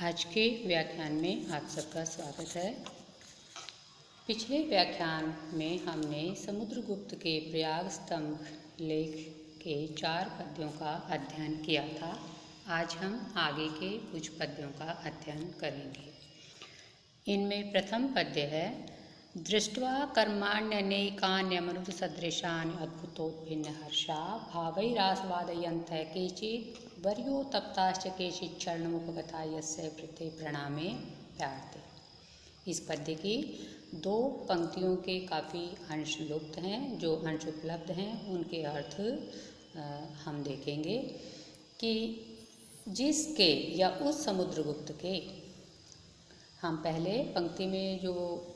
आज के व्याख्यान में आप सबका स्वागत है। पिछले व्याख्यान में हमने समुद्रगुप्त के प्रयाग स्तंभ लेख के 4 पद्यों का अध्ययन किया था। आज हम आगे के कुछ पद्यों का अध्ययन करेंगे। इनमें प्रथम पद्य है, दृष्ट्वा कर्माण्यनेकान्यमनुजसदृशान् अद्भुतोत्भिन्न हर्षा भावैरास्वादयन्तः केचित् वर्यो तप्ताश्च केचित् चरणमुपगता यस्य वृते प्रणामे प्यार्ते। इस पद्य की 2 पंक्तियों के काफ़ी अंश लुप्त हैं। जो अंश उपलब्ध हैं उनके अर्थ हम देखेंगे कि जिसके या उस समुद्रगुप्त के, हम पहले पंक्ति में जो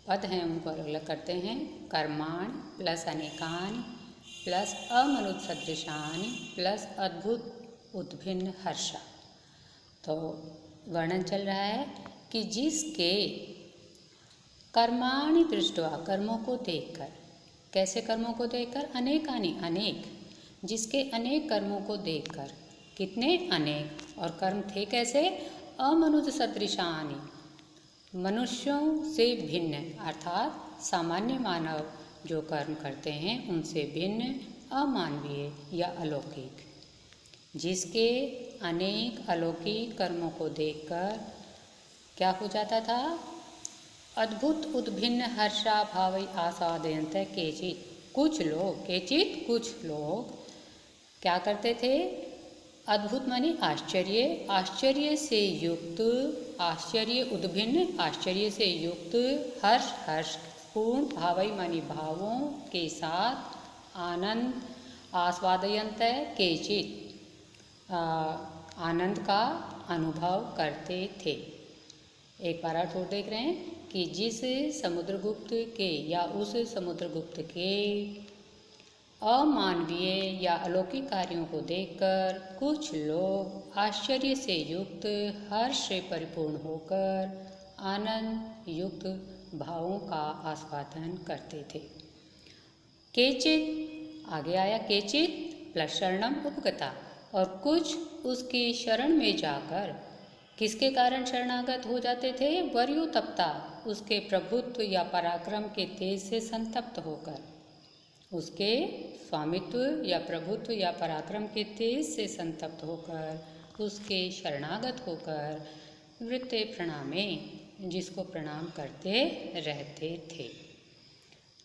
पद हैं उनको अलग अलग करते हैं। कर्माण प्लस अनेकान प्लस अमनुसदृशान प्लस अद्भुत उद्भिन्न हर्षा। तो वर्णन चल रहा है कि जिसके कर्माणि दृष्ट्वा, कर्मों को देखकर। कैसे कर्मों को देखकर? अनेकानि, अनेक। जिसके अनेक कर्मों को देखकर। कितने? अनेक। और कर्म थे कैसे? अमनुज सदृशानि, मनुष्यों से भिन्न, अर्थात सामान्य मानव जो कर्म करते हैं उनसे भिन्न, अमानवीय या अलौकिक। जिसके अनेक अलौकिक कर्मों को देखकर क्या हो जाता था? अद्भुत उद्भिन्न हर्षा भावै आस्वादयन्तः केचित्, कुछ लोग, केचित् कुछ लोग क्या करते थे? अद्भुत माने आश्चर्य, आश्चर्य से युक्त, आश्चर्य उद्भिन्न, आश्चर्य से युक्त, हर्ष, हर्षपूर्ण, भावै माने भावों के साथ, आनंद, आस्वादयन्तः केचित्, आनंद का अनुभव करते थे। एक बार और देख रहे हैं कि जिस समुद्रगुप्त के या उस समुद्रगुप्त के अमानवीय या अलौकिक कार्यों को देखकर कुछ लोग आश्चर्य से युक्त, हर्ष से परिपूर्ण होकर आनंद युक्त भावों का आस्वादन करते थे। केचित्, आगे आया केचित् प्लस शरणम उपगता, और कुछ उसकी शरण में जाकर किसके कारण शरणागत हो जाते थे? वर्यो तप्ता, उसके प्रभुत्व या पराक्रम के तेज से संतप्त होकर, उसके स्वामित्व या प्रभुत्व या पराक्रम के तेज से संतप्त होकर, उसके शरणागत होकर वृत्ते प्रणामे, जिसको प्रणाम करते रहते थे।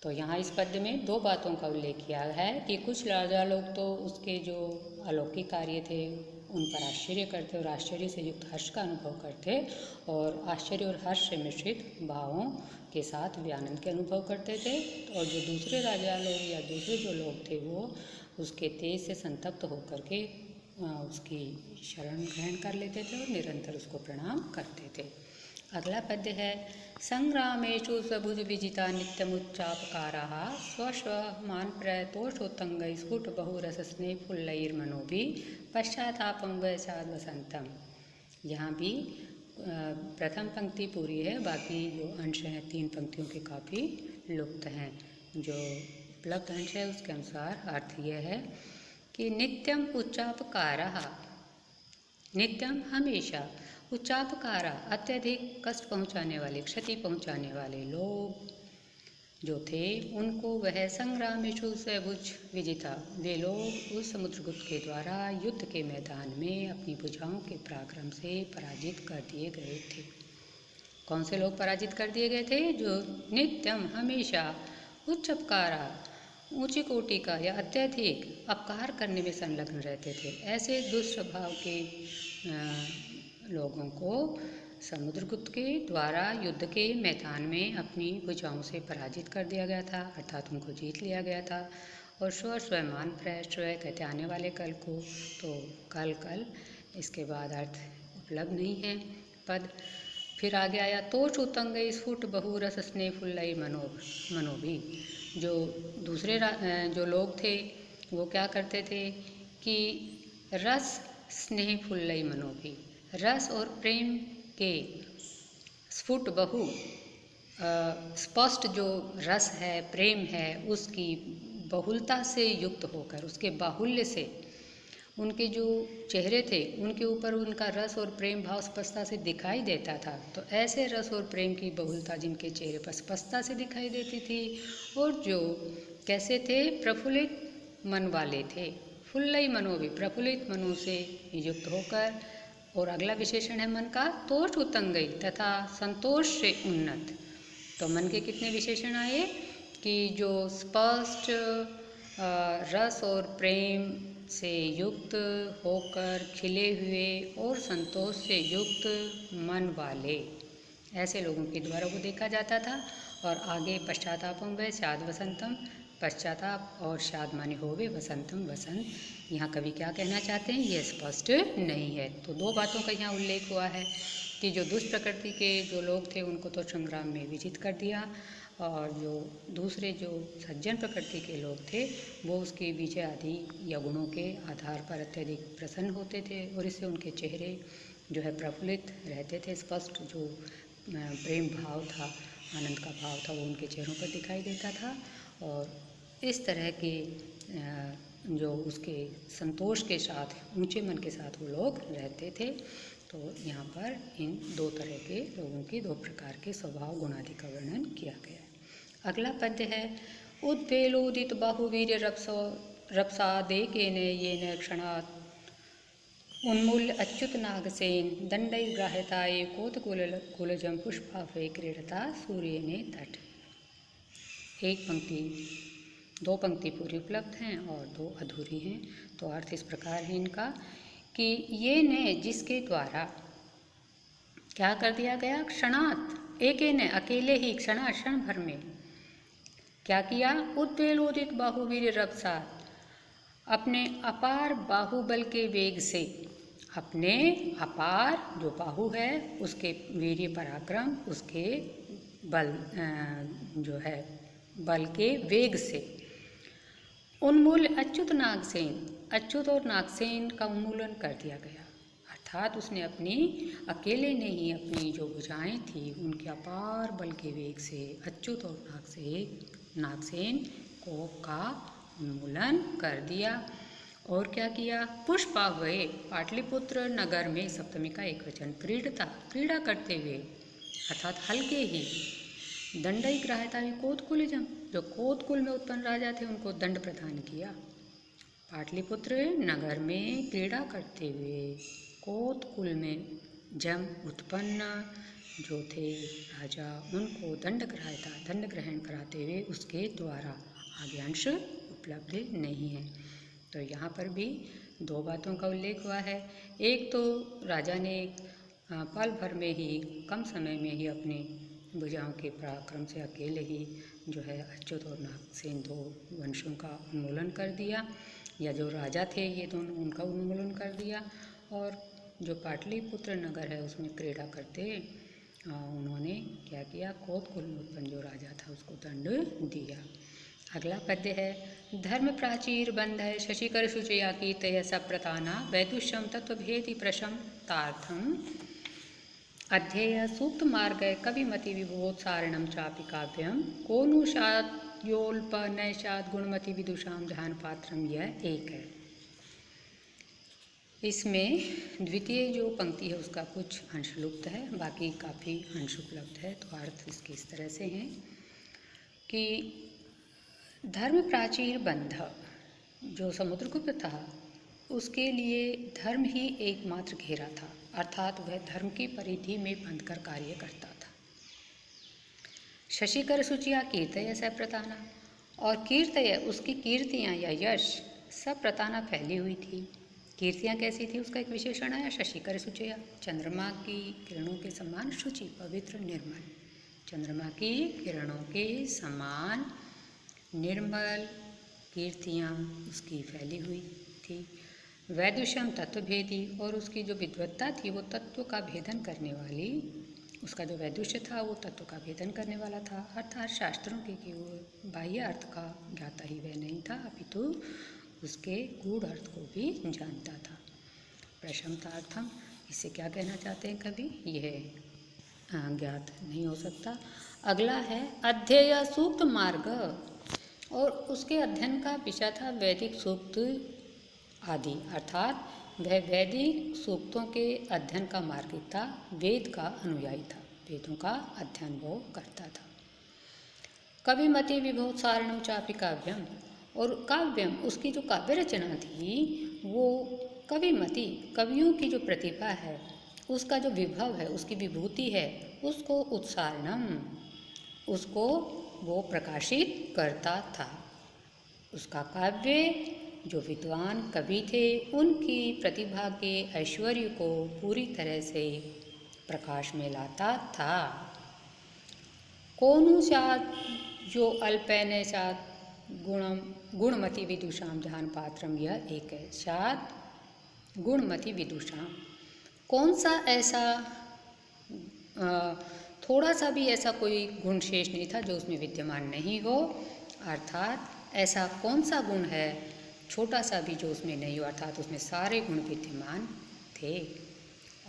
तो यहाँ इस पद्य में 2 बातों का उल्लेख किया है कि कुछ राजा लोग तो उसके जो अलौकिक कार्य थे उन पर आश्चर्य करते और आश्चर्य से युक्त हर्ष का अनुभव करते, और आश्चर्य और हर्ष से मिश्रित भावों के साथ वे आनंद के अनुभव करते थे। और जो दूसरे राजा लोग या दूसरे जो लोग थे वो उसके तेज से संतप्त होकर के उसकी शरण ग्रहण कर लेते थे और निरंतर उसको प्रणाम करते थे। अगला पद्य है, संग्रामेषु स्वभुज विजिता नित्यमुच्चापकाराः स्वस्वमान प्रतोषोत्तंगैः स्फुट बहुरसस्नेहफुल्लैर्मनोभिः पश्चातापं वैशाद वसंतम। यहाँ भी प्रथम पंक्ति पूरी है, बाकी जो अंश हैं 3 पंक्तियों के काफ़ी लुप्त हैं। जो उपलब्ध अंश है उसके अनुसार अर्थ यह है कि नित्यम उच्चापकाराः, नित्यम हमेशा, उच्चापकारा अत्यधिक कष्ट पहुँचाने वाले, क्षति पहुँचाने वाले लोग जो थे उनको वह संग्रामेषु स्वभुज विजिता, वे लोग उस समुद्रगुप्त के द्वारा युद्ध के मैदान में अपनी भुजाओं के पराक्रम से पराजित कर दिए गए थे। कौन से लोग पराजित कर दिए गए थे? जो नित्यम हमेशा उच्चपकारा, ऊंची कोटि का या अत्यधिक अपकार करने में संलग्न रहते थे, ऐसे दुष्स्वभाव के लोगों को समुद्रगुप्त के द्वारा युद्ध के मैदान में अपनी भुजाओं से पराजित कर दिया गया था, अर्थात उनको जीत लिया गया था। और स्वमान प्रश्रय कहते आने वाले कल को, तो कल इसके बाद अर्थ उपलब्ध नहीं है पद। फिर आगे आया, तोष उतंग स्फुट बहुरस स्नेहफुल्लई मनोभी। जो दूसरे जो लोग थे वो क्या करते थे कि रस स्नेहफुल्लई मनोभी, रस और प्रेम के स्फुट बहु स्पष्ट जो रस है, प्रेम है, उसकी बहुलता से युक्त होकर, उसके बाहुल्य से उनके जो चेहरे थे उनके ऊपर उनका रस और प्रेम भाव स्पष्टता से दिखाई देता था। तो ऐसे रस और प्रेम की बहुलता जिनके चेहरे पर स्पष्टता से दिखाई देती थी और जो कैसे थे, प्रफुल्लित मन वाले थे, फुल्लई मनोभी, प्रफुल्लित मनों से युक्त होकर। और अगला विशेषण है मन का, तोष उत्तंगई तथा संतोष से उन्नत। तो मन के कितने विशेषण आए कि जो स्पष्ट रस और प्रेम से युक्त होकर खिले हुए और संतोष से युक्त मन वाले, ऐसे लोगों के द्वारा को देखा जाता था। और आगे पश्चातापम व शाद वसंतम, पश्चाताप और शाद माने होवे, वसंतम वसंत। यहाँ कवि क्या कहना चाहते हैं ये स्पष्ट नहीं है। तो दो बातों का यहाँ उल्लेख हुआ है कि जो दुष्ट प्रकृति के जो लोग थे उनको तो संग्राम में विजित कर दिया, और जो दूसरे जो सज्जन प्रकृति के लोग थे वो उसके विजय आदि या गुणों के आधार पर अत्यधिक प्रसन्न होते थे और इससे उनके चेहरे जो है प्रफुल्लित रहते थे। स्पष्ट जो प्रेम भाव था, आनंद का भाव था, वो उनके चेहरों पर दिखाई देता था। और इस तरह के जो उसके संतोष के साथ, ऊंचे मन के साथ वो लोग रहते थे। तो यहाँ पर इन दो तरह के लोगों की दो प्रकार के स्वभाव गुणादि का वर्णन किया गया है। अगला पद्य है, उद्वेलोदित बाहुवीर्य रपसादे केन येन क्षणात् उन्मूल्य अच्युत नागसेन दंडैर्ग्राह्यताये कोतकुलजं पुष्पाभे क्रीडता सूर्यने तट। एक पंक्ति, दो पंक्ति पूरी उपलब्ध हैं और दो अधूरी हैं। तो अर्थ इस प्रकार है इनका कि ये ने जिसके द्वारा क्या कर दिया गया, क्षणात, एक ने अकेले ही क्षण भर में क्या किया, उद्वेलोदित बाहुवीर रपसात, अपने अपार बाहुबल के वेग से, अपने अपार जो बाहु है उसके वीर्य पराक्रम, उसके बल जो है बल के वेग से, उन्मूल अच्युत नागसेन, अच्युत और नागसेन का उन्मूलन कर दिया गया। अर्थात उसने अपनी अकेले ने ही अपनी जो भुजाएं थी उनके अपार बल के वेग से अच्युत और नागसेन को का उन्मूलन कर दिया। और क्या किया, पुष्पाभये, पाटलिपुत्र नगर में सप्तमी का एक वचन, क्रीड़ा करते हुए अर्थात हल्के ही, दंडई ग्राह्यता कोतकुलजम, जो कोतकुल में उत्पन्न राजा थे उनको दंड प्रदान किया। पाटलिपुत्र नगर में क्रीड़ा करते हुए कोतकुल में जम उत्पन्न जो थे राजा, उनको दंड ग्रहण कराते हुए उसके द्वारा आगे अंश उपलब्ध नहीं है। तो यहाँ पर भी दो बातों का उल्लेख हुआ है। एक तो राजा ने पल भर में ही, कम समय में ही अपने भुजाओं के पराक्रम से अकेले ही जो है अच्युत और नागसेन दो वंशों का उन्मूलन कर दिया, या जो राजा थे ये दोनों, उनका उन्मूलन कर दिया। और जो पाटलिपुत्र नगर है उसमें क्रीड़ा करते उन्होंने क्या किया, कोतकुल में उत्पन्न जो राजा था उसको दंड दिया। अगला पद्य है, धर्म प्राचीर बंध है शशिकर शुचया कीर्तय सप्रताना वैदुष्यम तत्वभेदी प्रशम तार्थम अध्येय सूक्त मार्ग कविमति विभोत्सारणम चापि काव्यम कोनुषाद्योल्प नैषाद गुणमति विदुषाम ध्यान पात्रम, यह एक है। इसमें द्वितीय जो पंक्ति है उसका कुछ अंश लुप्त है, बाकी काफ़ी अंश उपलब्ध है। तो अर्थ इसके इस तरह से हैं कि धर्म प्राचीर बंध, जो समुद्रगुप्त था उसके लिए धर्म ही एकमात्र घेरा था, अर्थात वह धर्म की परिधि में बंधकर कार्य करता था। शशिकर शुचिया कीर्तय सप्रताना, और कीर्तय उसकी कीर्तियाँ या यश सप्रताना फैली हुई थी। कीर्तियाँ कैसी थी उसका एक विशेषण आया, शशिकर शुचिया, चंद्रमा की किरणों के समान, शुचि पवित्र निर्मल, चंद्रमा की किरणों के समान निर्मल कीर्तियाँ उसकी फैली हुई थी। वैदुष्यम तत्वभेदी, और उसकी जो विद्वत्ता थी वो तत्व का भेदन करने वाली, उसका जो वैदुष्य था वो तत्व का भेदन करने वाला था। अर्थात शास्त्रों के कि वो बाह्य अर्थ का ज्ञाता ही वह नहीं था, अपितु उसके गूढ़ अर्थ को भी जानता था। प्रशमतार्थम, इससे क्या कहना चाहते हैं कवि, यह ज्ञात नहीं हो सकता। अगला है अध्येय सूक्त मार्ग, और उसके अध्ययन का विषय था वैदिक सूक्त आदि, अर्थात वह वैदिक सूक्तों के अध्ययन का मार्गी था, वेद का अनुयायी था, वेदों का अध्ययन वो करता था। कविमति विभो सारणु चापि काव्यम, और काव्यम उसकी जो काव्य रचना थी वो कविमति, कवियों की जो प्रतिभा है, उसका जो विभव है, उसकी विभूति है, उसको उत्सारणम, उसको वो प्रकाशित करता था। उसका काव्य जो विद्वान कवि थे उनकी प्रतिभा के ऐश्वर्य को पूरी तरह से प्रकाश में लाता था। कोनु स्यात् जो अल्पैन स्यात् गुणमति विदुषाम ध्यान पात्रम, यह एक है। स्यात् गुणमति विदुषाम, कौन सा ऐसा थोड़ा सा भी ऐसा कोई गुण शेष नहीं था जो उसमें विद्यमान नहीं हो, अर्थात ऐसा कौन सा गुण है छोटा सा भी जो उसमें नहीं हो, अर्थात उसमें सारे गुण विद्यमान थे।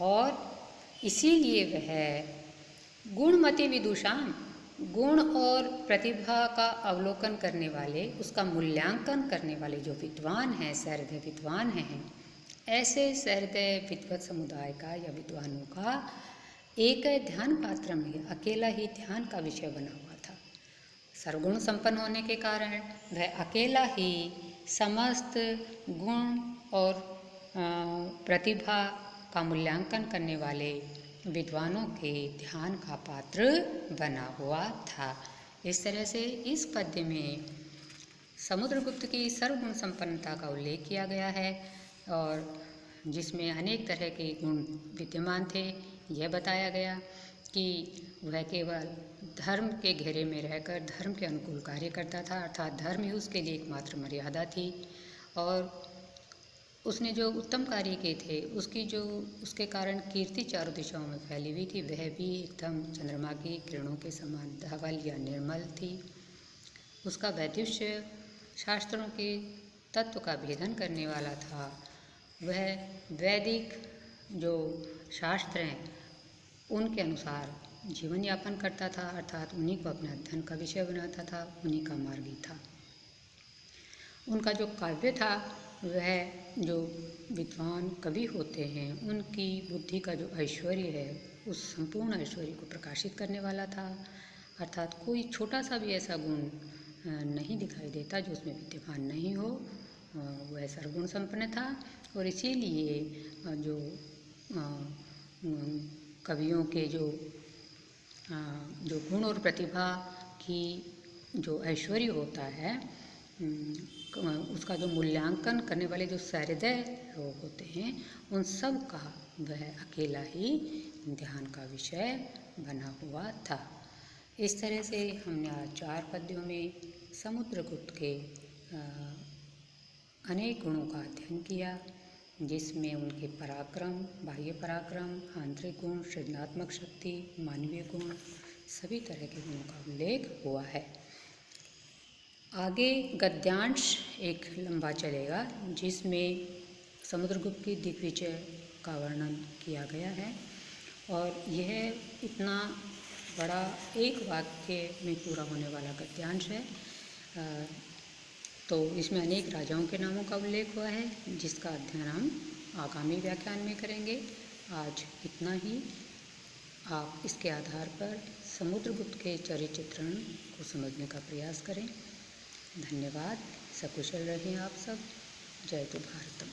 और इसीलिए वह गुणमति विदुषाम, गुण और प्रतिभा का अवलोकन करने वाले, उसका मूल्यांकन करने वाले जो विद्वान हैं, सहृदय विद्वान हैं, ऐसे सहृदय विद्वत समुदाय का या विद्वानों का एक ध्यान पात्र में अकेला ही ध्यान का विषय बना हुआ था। सर्वगुण संपन्न होने के कारण वह अकेला ही समस्त गुण और प्रतिभा का मूल्यांकन करने वाले विद्वानों के ध्यान का पात्र बना हुआ था। इस तरह से इस पद्य में समुद्रगुप्त की सर्वगुण संपन्नता का उल्लेख किया गया है और जिसमें अनेक तरह के गुण विद्यमान थे। यह बताया गया कि वह केवल धर्म के घेरे में रहकर धर्म के अनुकूल कार्य करता था, अर्थात धर्म ही उसके लिए एकमात्र मर्यादा थी। और उसने जो उत्तम कार्य किए थे उसके कारण कीर्ति चारों दिशाओं में फैली हुई थी। वह भी एकदम चंद्रमा की किरणों के समान धवल या निर्मल थी। उसका वैदुष्य शास्त्रों के तत्व का भेदन करने वाला था। वह वैदिक जो शास्त्र हैं उनके अनुसार जीवन यापन करता था, अर्थात उन्हीं को अपने अध्ययन का विषय बनाता था, उन्हीं का मार्गी था। उनका जो काव्य था वह जो विद्वान कवि होते हैं उनकी बुद्धि का जो ऐश्वर्य है उस संपूर्ण ऐश्वर्य को प्रकाशित करने वाला था, अर्थात कोई छोटा सा भी ऐसा गुण नहीं दिखाई देता जो उसमें विद्यमान नहीं हो। वह सर्वगुण संपन्न था और इसीलिए जो कवियों के जो गुण और प्रतिभा की जो ऐश्वर्य होता है उसका जो मूल्यांकन करने वाले जो सहृदय लोग होते हैं उन सब का वह अकेला ही ध्यान का विषय बना हुआ था। इस तरह से हमने आज 4 पद्यों में समुद्रगुप्त के अनेक गुणों का अध्ययन किया, जिसमें उनके पराक्रम, बाह्य पराक्रम, आंतरिक गुण, सृजनात्मक शक्ति, मानवीय गुण, सभी तरह के गुणों का उल्लेख हुआ है। आगे गद्यांश एक लंबा चलेगा जिसमें समुद्रगुप्त की दिग्विजय का वर्णन किया गया है और यह इतना बड़ा एक वाक्य में पूरा होने वाला गद्यांश है। तो इसमें अनेक राजाओं के नामों का उल्लेख हुआ है जिसका अध्ययन हम आगामी व्याख्यान में करेंगे। आज इतना ही। आप इसके आधार पर समुद्रगुप्त के चरित्र चित्रण को समझने का प्रयास करें। धन्यवाद। सकुशल रहें आप सब। जय तो भारतम।